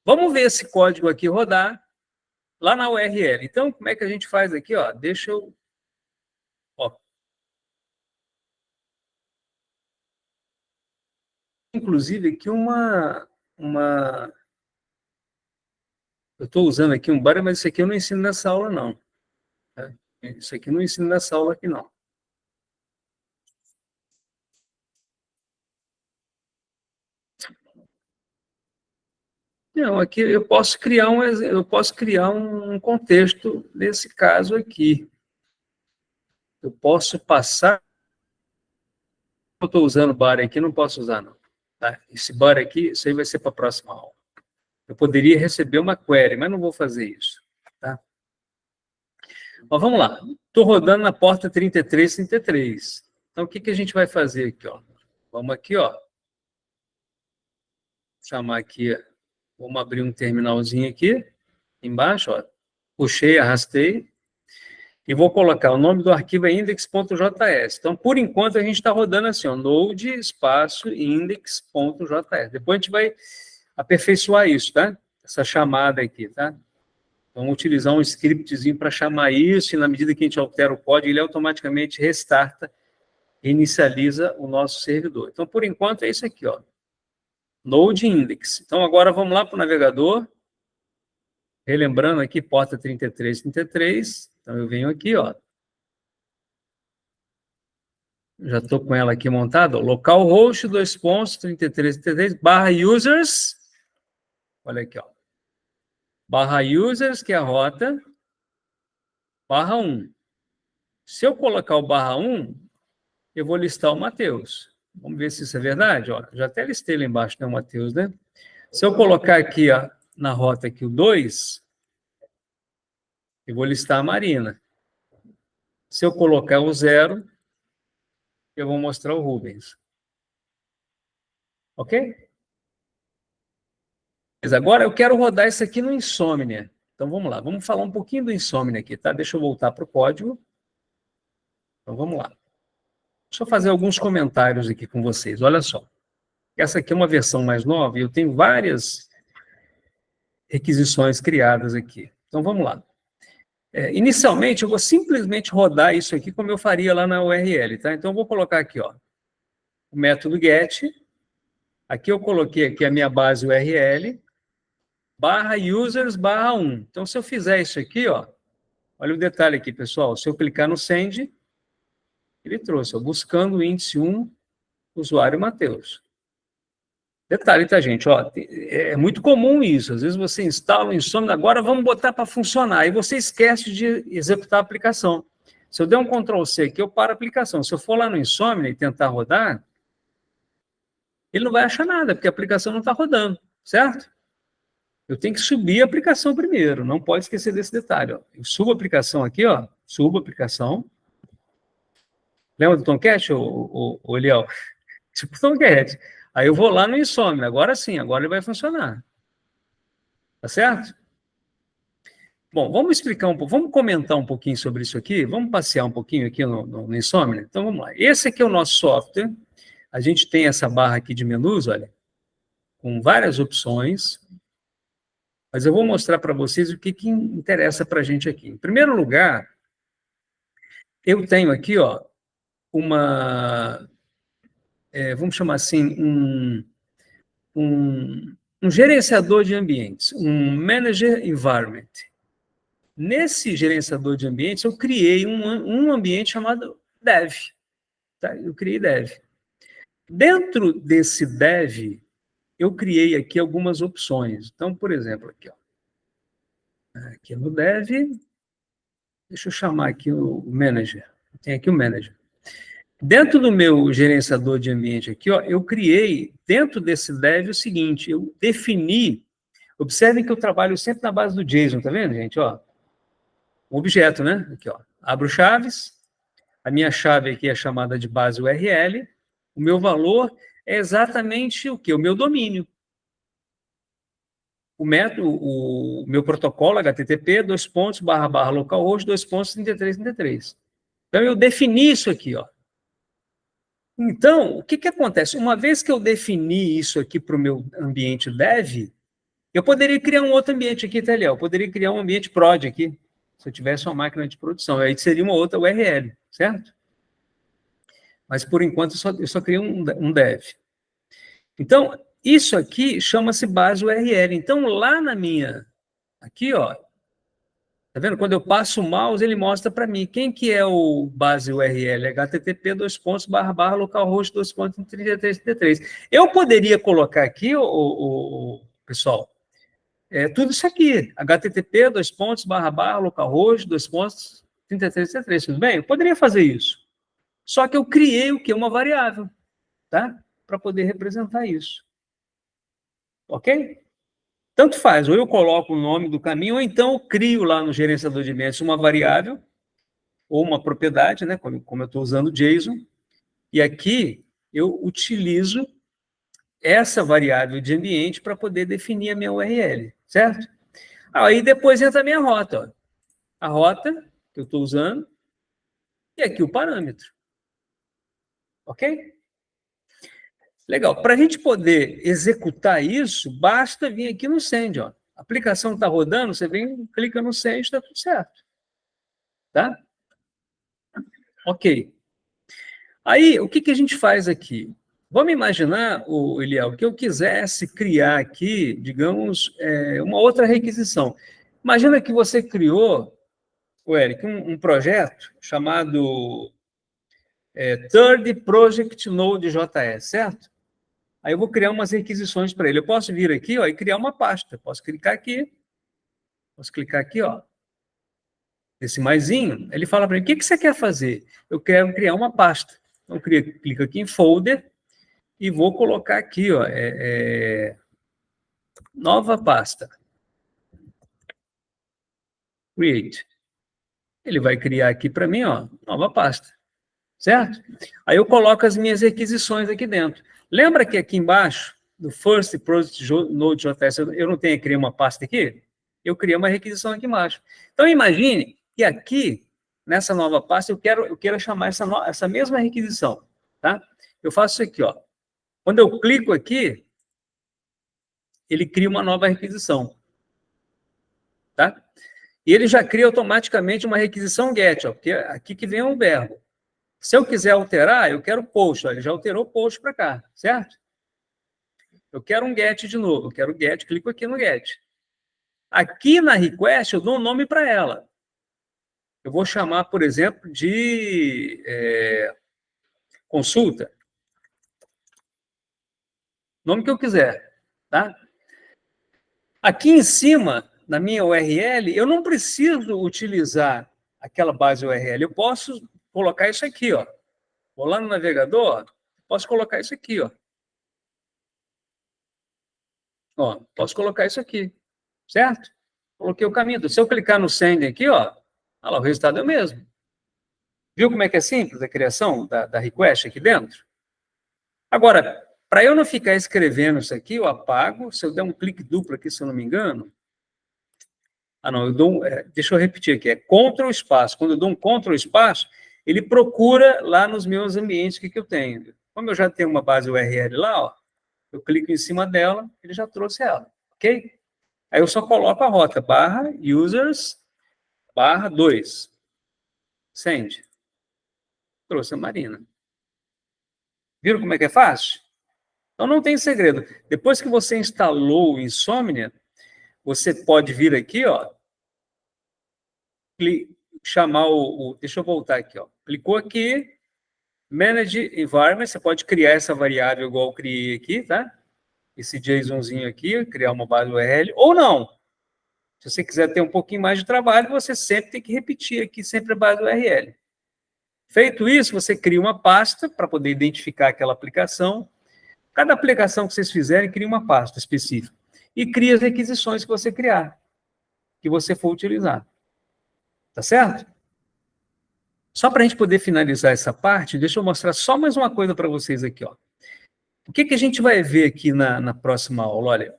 vamos ver esse código aqui rodar lá na URL. Então, como é que a gente faz aqui? Ó, deixa eu... Ó. Inclusive, aqui eu estou usando aqui um banner, mas isso aqui eu não ensino nessa aula, não. Tá? Isso aqui eu não ensino nessa aula aqui, não. Não, aqui eu posso criar um contexto nesse caso aqui. Eu posso passar... Eu estou usando bar aqui, não posso usar, não. Tá? Esse bar aqui, isso aí vai ser para a próxima aula. Eu poderia receber uma query, mas não vou fazer isso. Tá? Mas vamos lá. Estou rodando na porta 3333. Então, o que a gente vai fazer aqui? Ó? Vamos aqui, ó. Chamar aqui, vamos abrir um terminalzinho aqui, embaixo, ó. Puxei, arrastei, e vou colocar o nome do arquivo é index.js. Então, por enquanto, a gente está rodando assim, ó, node espaço index.js. Depois a gente vai aperfeiçoar isso, tá? Essa chamada aqui, tá? Vamos utilizar um scriptzinho para chamar isso, e na medida que a gente altera o código, ele automaticamente restarta e inicializa o nosso servidor. Então, por enquanto, é isso aqui, ó. Node index. Então, agora vamos lá para o navegador. Relembrando aqui, porta 3333. Então, eu venho aqui, ó. Já estou com ela aqui montada. Localhost, 2.33, barra users. Olha aqui, ó. Barra users, que é a rota, barra 1. Se eu colocar o barra 1, eu vou listar o Mateus. Vamos ver se isso é verdade. Ó, já até listei lá embaixo, né, o Mateus, né? Se eu colocar aqui, ó, na rota aqui o 2, eu vou listar a Marina. Se eu colocar o 0, eu vou mostrar o Rubens. Ok? Mas agora eu quero rodar isso aqui no Insomnia. Então vamos lá, vamos falar um pouquinho do Insomnia aqui, tá? Deixa eu voltar para o código. Então vamos lá. Deixa eu fazer alguns comentários aqui com vocês. Olha só. Essa aqui é uma versão mais nova e eu tenho várias requisições criadas aqui. Então vamos lá. Inicialmente, eu vou simplesmente rodar isso aqui como eu faria lá na URL, tá? Então eu vou colocar aqui, ó, o método get. Aqui eu coloquei aqui a minha base URL, barra users, barra 1. Então, se eu fizer isso aqui, ó, olha o detalhe aqui, pessoal. Se eu clicar no send, ele trouxe, ó, buscando o índice 1, usuário Mateus. Detalhe, tá, gente? Ó, é muito comum isso. Às vezes você instala o Insomnia, agora vamos botar para funcionar. E você esquece de executar a aplicação. Se eu der um Ctrl+C aqui, eu paro a aplicação. Se eu for lá no Insomnia e tentar rodar, ele não vai achar nada, porque a aplicação não está rodando, certo? Eu tenho que subir a aplicação primeiro, não pode esquecer desse detalhe. Ó. Eu subo a aplicação aqui, ó, subo a aplicação. Lembra do Tomcat, ô Eliel? Tipo Tomcat. Aí eu vou lá no Insomnia, agora sim, agora ele vai funcionar. Tá certo? Bom, vamos explicar um pouco, vamos comentar um pouquinho sobre isso aqui, vamos passear um pouquinho aqui no Insomnia. Então vamos lá. Esse aqui é o nosso software. A gente tem essa barra aqui de menus, olha, com várias opções. Mas eu vou mostrar para vocês o que interessa para a gente aqui. Em primeiro lugar, eu tenho aqui, ó, vamos chamar assim, um gerenciador de ambientes, um Manager Environment. Nesse gerenciador de ambientes, eu criei um ambiente chamado Dev. Tá? Eu criei Dev. Dentro desse Dev, eu criei aqui algumas opções. Então, por exemplo, aqui, ó. Aqui no Dev, deixa eu chamar aqui o Manager. Tem aqui o Manager. Dentro do meu gerenciador de ambiente aqui, ó, eu criei, dentro desse Dev, o seguinte, eu defini, observem que eu trabalho sempre na base do JSON, tá vendo, gente? Ó, um objeto, né? Aqui, ó, abro chaves, a minha chave aqui é chamada de base URL, o meu valor é exatamente o quê? O meu domínio. O método, o meu protocolo HTTP, //localhost, 3333. Então, eu defini isso aqui, ó. Então, o que acontece? Uma vez que eu defini isso aqui para o meu ambiente dev, eu poderia criar um outro ambiente aqui, tá, Léo? Eu poderia criar um ambiente prod aqui, se eu tivesse uma máquina de produção. Aí seria uma outra URL, certo? Mas, por enquanto, eu só criei um dev. Então, isso aqui chama-se base URL. Então, lá na minha... Aqui, ó. Tá vendo? Quando eu passo o mouse, ele mostra para mim quem que é o base URL, http //localhost 2.3333. Eu poderia colocar aqui, pessoal, tudo isso aqui, http //localhost 2.3333, tudo bem? Eu poderia fazer isso. Só que eu criei o quê? Uma variável, tá? Para poder representar isso. Ok? Tanto faz, ou eu coloco o nome do caminho, ou então eu crio lá no gerenciador de ambientes uma variável, ou uma propriedade, né, como eu estou usando JSON, e aqui eu utilizo essa variável de ambiente para poder definir a minha URL, certo? Aí depois entra a minha rota, ó. A rota que eu estou usando, e aqui o parâmetro. Ok? Legal. Para a gente poder executar isso, basta vir aqui no Send, ó. A aplicação está rodando, você vem, clica no Send, está tudo certo. Tá? Ok. Aí, o que a gente faz aqui? Vamos imaginar, Eliel, que eu quisesse criar aqui, digamos, uma outra requisição. Imagina que você criou, Eric, um projeto chamado Third Project Node JS, certo? Aí eu vou criar umas requisições para ele. Eu posso vir aqui, ó, e criar uma pasta. Posso clicar aqui, ó, esse maisinho. Ele fala para mim, o que você quer fazer? Eu quero criar uma pasta. Então, clico aqui em Folder e vou colocar aqui, ó, nova pasta. Create. Ele vai criar aqui para mim, ó, nova pasta. Certo? Aí eu coloco as minhas requisições aqui dentro. Lembra que aqui embaixo, no First Project Node.js, eu não tenho criado uma pasta aqui? Eu criei uma requisição aqui embaixo. Então, imagine que aqui, nessa nova pasta, eu quero chamar essa mesma requisição. Tá? Eu faço isso aqui, ó. Quando eu clico aqui, ele cria uma nova requisição. Tá? E ele já cria automaticamente uma requisição get, ó, porque aqui que vem um verbo. Se eu quiser alterar, eu quero post. Ó, ele já alterou o post para cá, certo? Eu quero um get de novo. Eu quero get, clico aqui no get. Aqui na request, eu dou um nome para ela. Eu vou chamar, por exemplo, de consulta. Nome que eu quiser. Tá? Aqui em cima, na minha URL, eu não preciso utilizar aquela base URL. Eu posso colocar isso aqui, ó. Vou lá no navegador, posso colocar isso aqui, ó. Ó, posso colocar isso aqui, certo? Coloquei o caminho. Se eu clicar no send aqui, ó, olha lá, o resultado é o mesmo. Viu como é que é simples a criação da request aqui dentro? Agora, para eu não ficar escrevendo isso aqui, eu apago. Se eu der um clique duplo aqui, se eu não me engano. Ah, não, deixa eu repetir aqui. É Ctrl espaço. Quando eu dou um Ctrl espaço, ele procura lá nos meus ambientes o que eu tenho. Como eu já tenho uma base URL lá, ó, eu clico em cima dela, ele já trouxe ela, ok? Aí eu só coloco a rota, /users, /2. Send. Trouxe a Marina. Viram como é que é fácil? Então não tem segredo. Depois que você instalou o Insomnia, você pode vir aqui, ó, chamar deixa eu voltar aqui, ó. Clicou aqui, Manage Environment, você pode criar essa variável igual eu criei aqui, tá? Esse JSONzinho aqui, criar uma base URL, ou não. Se você quiser ter um pouquinho mais de trabalho, você sempre tem que repetir aqui sempre a base URL. Feito isso, você cria uma pasta para poder identificar aquela aplicação. Cada aplicação que vocês fizerem, cria uma pasta específica. E cria as requisições que você criar, que você for utilizar. Tá certo? Só para a gente poder finalizar essa parte, deixa eu mostrar só mais uma coisa para vocês aqui. Ó. O que a gente vai ver aqui na próxima aula? Olha,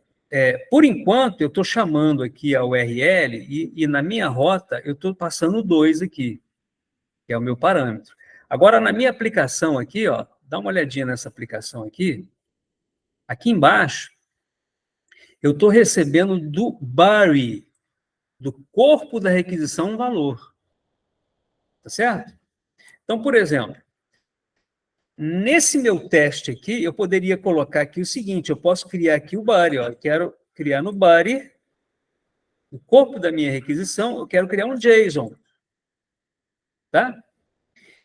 por enquanto, eu estou chamando aqui a URL e na minha rota eu estou passando 2 aqui, que é o meu parâmetro. Agora, na minha aplicação aqui, ó, dá uma olhadinha nessa aplicação aqui. Aqui embaixo, eu estou recebendo do body, do corpo da requisição, um valor. Tá certo? Então, por exemplo, nesse meu teste aqui, eu poderia colocar aqui o seguinte, eu posso criar aqui o body, ó, eu quero criar no body, o corpo da minha requisição, eu quero criar um JSON. Tá?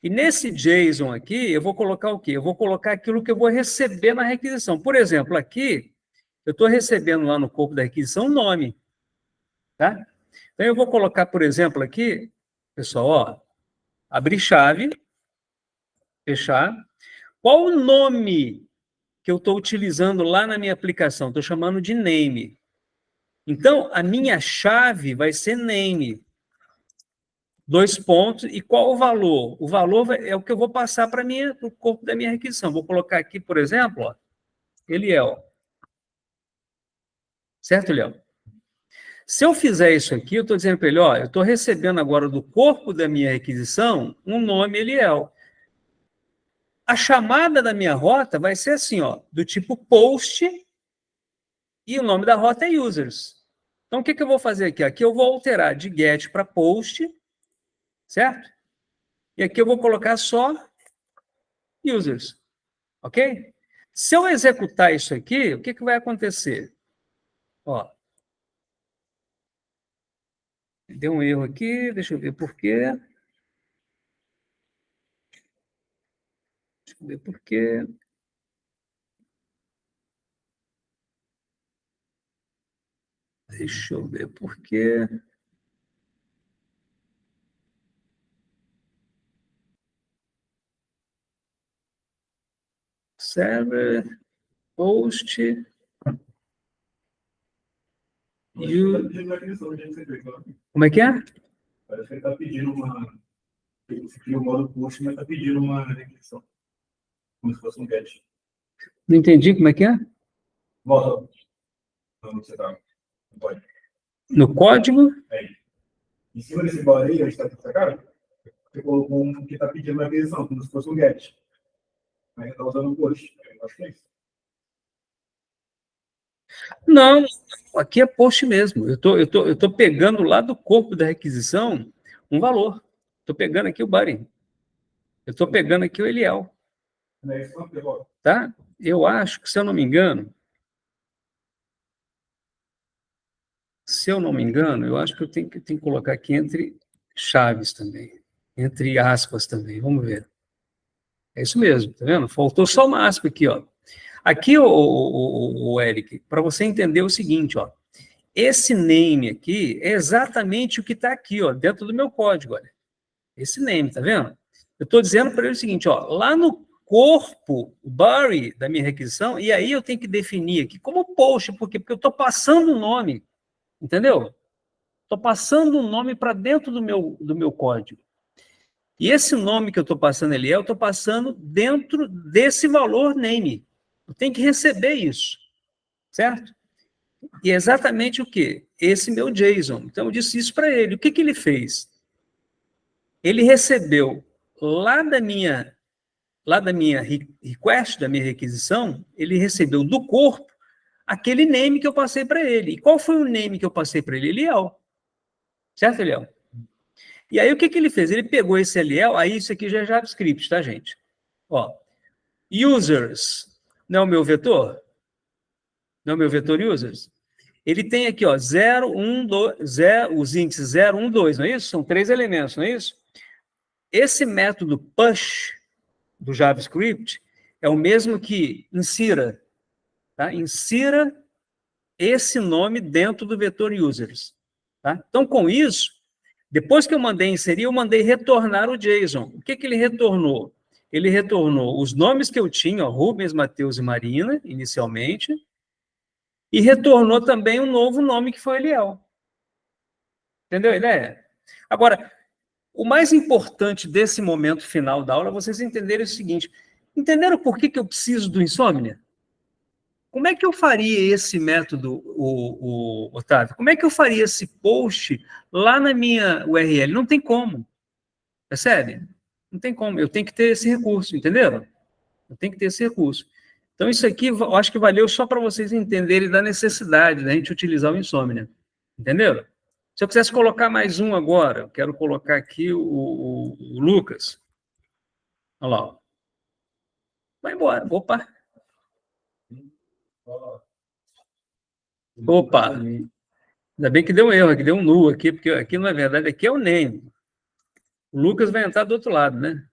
E nesse JSON aqui, eu vou colocar o quê? Eu vou colocar aquilo que eu vou receber na requisição. Por exemplo, aqui, eu estou recebendo lá no corpo da requisição um nome. Tá? Então, eu vou colocar, por exemplo, aqui, pessoal, ó, abrir chave, fechar. Qual o nome que eu estou utilizando lá na minha aplicação? Estou chamando de name. Então, a minha chave vai ser name. 2 pontos. E qual o valor? O valor é o que eu vou passar para o corpo da minha requisição. Vou colocar aqui, por exemplo, ó, Eliel. Certo, Eliel? Se eu fizer isso aqui, eu estou dizendo para ele, ó, eu estou recebendo agora do corpo da minha requisição um nome Eliel. A chamada da minha rota vai ser assim, ó, do tipo post e o nome da rota é users. Então, o que eu vou fazer aqui? Aqui eu vou alterar de get para post, certo? E aqui eu vou colocar só users, ok? Se eu executar isso aqui, o que vai acontecer? Ó, deu um erro aqui, deixa eu ver por quê. ver por quê. Deixa eu ver por quê. Server, host, como é que é? Parece que ele está pedindo uma. Você cria o modo post, mas está pedindo uma requisição. Como se fosse um get. Não entendi como é que é? Volta. Não, você tá. Não pode. No código? Aí. Em cima desse bar aí, onde está essa cara, você colocou um que está pedindo uma requisição, como se fosse um get. Mas está usando um post. Eu acho que é isso. Não, aqui é post mesmo. Eu tô pegando lá do corpo da requisição um valor. Estou pegando aqui o body. Eu estou pegando aqui o Eliel. Não é isso, não, Pedro? Tá? Eu acho que, se eu não me engano, eu acho que eu tenho que colocar aqui entre chaves também. Entre aspas também. Vamos ver. É isso mesmo, tá vendo? Faltou só uma aspa aqui, ó. Aqui, o Eric, para você entender o seguinte, ó. Esse name aqui é exatamente o que está aqui, ó, dentro do meu código, olha. Esse name, tá vendo? Eu estou dizendo para ele o seguinte, ó, lá no corpo, o body da minha requisição, e aí eu tenho que definir aqui como post, por quê? Porque eu estou passando um nome, entendeu? Estou passando um nome para dentro do meu código. E esse nome que eu estou passando ali, eu estou passando dentro desse valor name. Eu tenho que receber isso, certo? E é exatamente o quê? Esse meu JSON. Então, eu disse isso para ele. O que ele fez? Ele recebeu lá da minha request, da minha requisição, ele recebeu do corpo aquele name que eu passei para ele. E qual foi o name que eu passei para ele? Eliel. Certo, Eliel? E aí, o que ele fez? Ele pegou esse Eliel, aí isso aqui já é JavaScript, tá, gente? Ó, users, não é o meu vetor? Não é o meu vetor users? Ele tem aqui, ó, 0, 1, 2, 0, os índices 0, 1, 2, não é isso? São 3 elementos, não é isso? Esse método push do JavaScript é o mesmo que insira, tá? Insira esse nome dentro do vetor users, tá? Então, com isso, depois que eu mandei inserir, eu mandei retornar o JSON. O que ele retornou? Ele retornou os nomes que eu tinha, ó, Rubens, Matheus e Marina, inicialmente, e retornou também um novo nome que foi Eliel. Entendeu a ideia? Agora, o mais importante desse momento final da aula é vocês entenderem o seguinte: entenderam por que eu preciso do Insomnia? Como é que eu faria esse método, Otávio? Como é que eu faria esse post lá na minha URL? Não tem como. Percebe? Não tem como. Eu tenho que ter esse recurso, entenderam? Eu tenho que ter esse recurso. Então, isso aqui eu acho que valeu só para vocês entenderem da necessidade da gente utilizar o Insomnia. Entenderam? Se eu quisesse colocar mais um agora, eu quero colocar aqui o Lucas. Olha lá. Vai embora. Opa. Opa. Ainda bem que deu um erro, que deu um null aqui, porque aqui não é verdade, aqui é o name. O Lucas vai entrar do outro lado, né?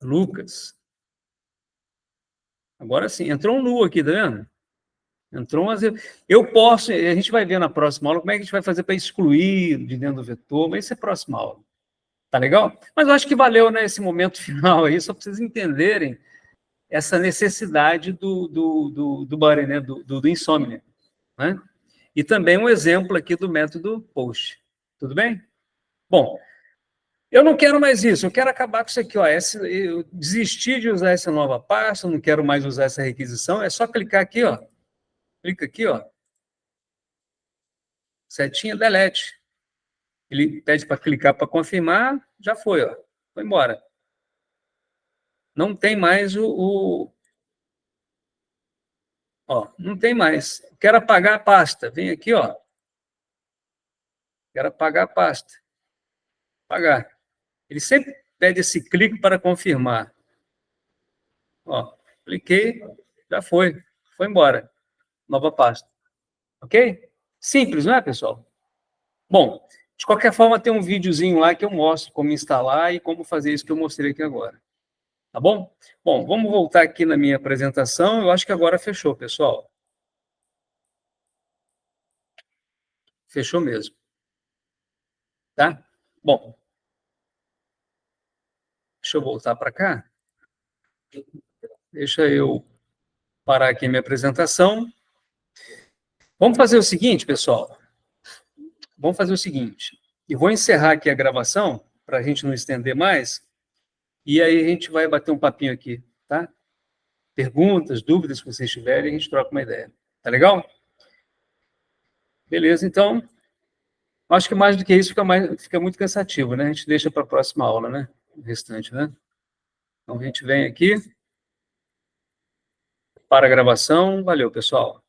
Lucas. Agora sim, entrou um null aqui, tá vendo? Entrou um. Eu posso, a gente vai ver na próxima aula como é que a gente vai fazer para excluir de dentro do vetor, mas isso é a próxima aula. Tá legal? Mas eu acho que valeu, né, esse momento final aí, só para vocês entenderem essa necessidade do body, né, do Insomnia, né? E também um exemplo aqui do método post. Tudo bem? Bom, eu não quero mais isso, eu quero acabar com isso aqui, ó. Eu desisti de usar essa nova pasta, eu não quero mais usar essa requisição, é só clicar aqui, ó. Clica aqui, ó. Setinha delete. Ele pede para clicar para confirmar, já foi, ó. Foi embora. Não tem mais ó, não tem mais. Quero apagar a pasta. Vem aqui, ó. Quero apagar a pasta. Apagar. Ele sempre pede esse clique para confirmar. Ó, cliquei, já foi. Foi embora. Nova pasta. Ok? Simples, não é, pessoal? Bom, de qualquer forma, tem um videozinho lá que eu mostro como instalar e como fazer isso que eu mostrei aqui agora. Tá bom? Bom, vamos voltar aqui na minha apresentação. Eu acho que agora fechou, pessoal. Fechou mesmo. Tá? Bom, deixa eu voltar para cá. Deixa eu parar aqui a minha apresentação. Vamos fazer o seguinte, pessoal. Vamos fazer o seguinte. E vou encerrar aqui a gravação, para a gente não estender mais, e aí a gente vai bater um papinho aqui, tá? Perguntas, dúvidas que vocês tiverem, a gente troca uma ideia. Tá legal? Beleza, então, acho que mais do que isso fica muito cansativo, né? A gente deixa para a próxima aula, né? O restante, né? Então, a gente vem aqui, para a gravação. Valeu, pessoal.